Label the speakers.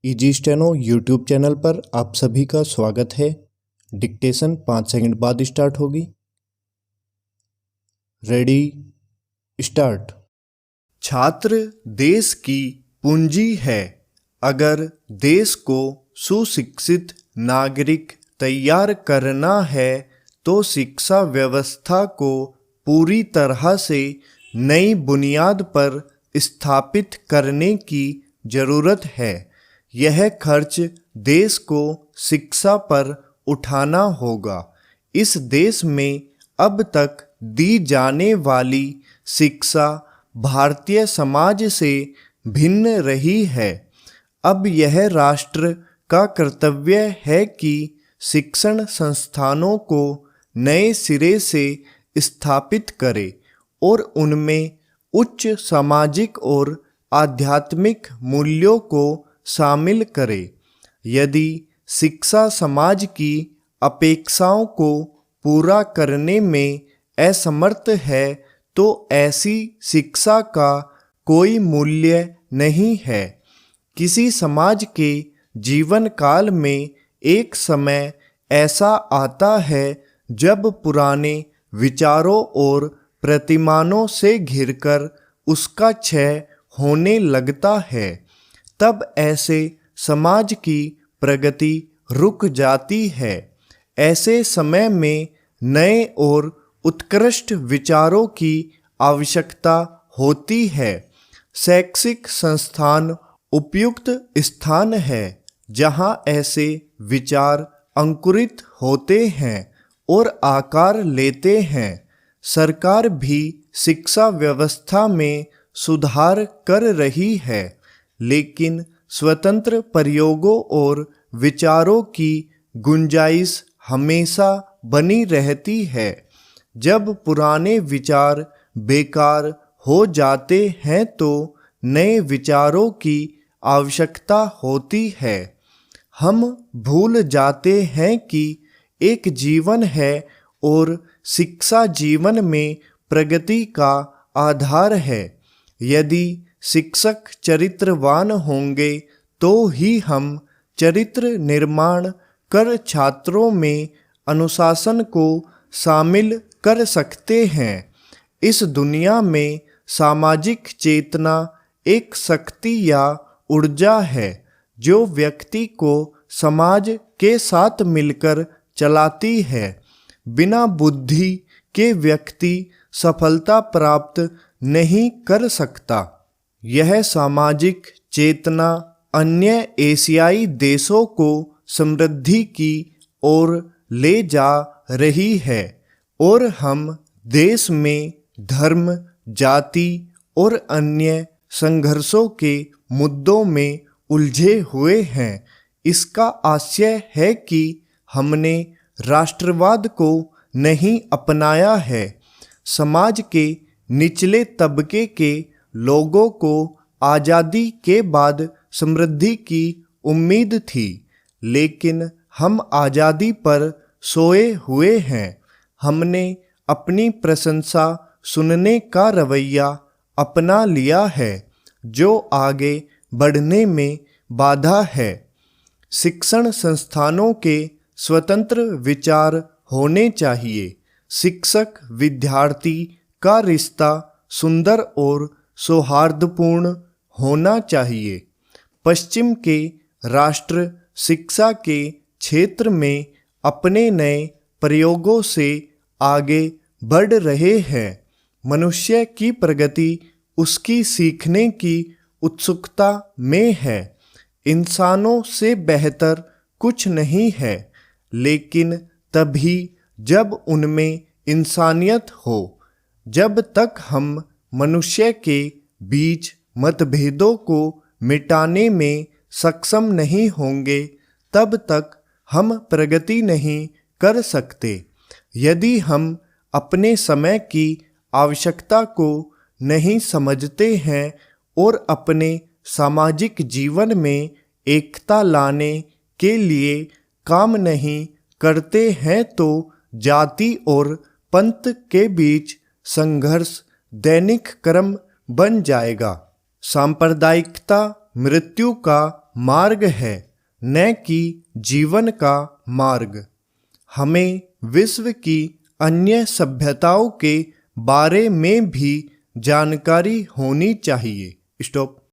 Speaker 1: Easy steno YouTube channel पर आप सभी का स्वागत है। डिक्टेशन 5 सेकंड बाद स्टार्ट होगी। Ready start. छात्र देश की पूंजी है। अगर देश को सुशिक्षित नागरिक तैयार करना है तो शिक्षा व्यवस्था को पूरी तरह से नई बुनियाद पर स्थापित करने की जरूरत है। यह खर्च देश को शिक्षा पर उठाना होगा। इस देश में अब तक दी जाने वाली शिक्षा भारतीय समाज से भिन्न रही है। अब यह राष्ट्र का कर्तव्य है कि शिक्षण संस्थानों को नए सिरे से स्थापित करे और उनमें उच्च सामाजिक और आध्यात्मिक मूल्यों को शामिल करे। यदि शिक्षा समाज की अपेक्षाओं को पूरा करने में असमर्थ है तो ऐसी शिक्षा का कोई मूल्य नहीं है। किसी समाज के जीवन काल में एक समय ऐसा आता है जब पुराने विचारों और प्रतिमानों से घिरकर उसका क्षय होने लगता है। तब ऐसे समाज की प्रगति रुक जाती है। ऐसे समय में नए और उत्कृष्ट विचारों की आवश्यकता होती है। शैक्षिक संस्थान उपयुक्त स्थान है जहां ऐसे विचार अंकुरित होते हैं और आकार लेते हैं। सरकार भी शिक्षा व्यवस्था में सुधार कर रही है, लेकिन स्वतंत्र प्रयोगों और विचारों की गुंजाइश हमेशा बनी रहती है। जब पुराने विचार बेकार हो जाते हैं तो नए विचारों की आवश्यकता होती है। हम भूल जाते हैं कि एक जीवन है और शिक्षा जीवन में प्रगति का आधार है। यदि शिक्षक चरित्रवान होंगे तो ही हम चरित्र निर्माण कर छात्रों में अनुशासन को शामिल कर सकते हैं। इस दुनिया में सामाजिक चेतना एक शक्ति या ऊर्जा है जो व्यक्ति को समाज के साथ मिलकर चलाती है। बिना बुद्धि के व्यक्ति सफलता प्राप्त नहीं कर सकता। यह सामाजिक चेतना अन्य एशियाई देशों को समृद्धि की ओर ले जा रही है और हम देश में धर्म, जाति और अन्य संघर्षों के मुद्दों में उलझे हुए हैं। इसका आशय है कि हमने राष्ट्रवाद को नहीं अपनाया है। समाज के निचले तबके के लोगों को आज़ादी के बाद समृद्धि की उम्मीद थी, लेकिन हम आज़ादी पर सोए हुए हैं। हमने अपनी प्रशंसा सुनने का रवैया अपना लिया है जो आगे बढ़ने में बाधा है। शिक्षण संस्थानों के स्वतंत्र विचार होने चाहिए। शिक्षक विद्यार्थी का रिश्ता सुंदर और सौहार्दपूर्ण होना चाहिए। पश्चिम के राष्ट्र शिक्षा के क्षेत्र में अपने नए प्रयोगों से आगे बढ़ रहे हैं। मनुष्य की प्रगति उसकी सीखने की उत्सुकता में है। इंसानों से बेहतर कुछ नहीं है, लेकिन तभी जब उनमें इंसानियत हो। जब तक हम मनुष्य के बीच मतभेदों को मिटाने में सक्षम नहीं होंगे, तब तक हम प्रगति नहीं कर सकते। यदि हम अपने समय की आवश्यकता को नहीं समझते हैं और अपने सामाजिक जीवन में एकता लाने के लिए काम नहीं करते हैं तो जाति और पंथ के बीच संघर्ष दैनिक क्रम बन जाएगा। सांप्रदायिकता मृत्यु का मार्ग है, न कि जीवन का मार्ग। हमें विश्व की अन्य सभ्यताओं के बारे में भी जानकारी होनी चाहिए। स्टॉप।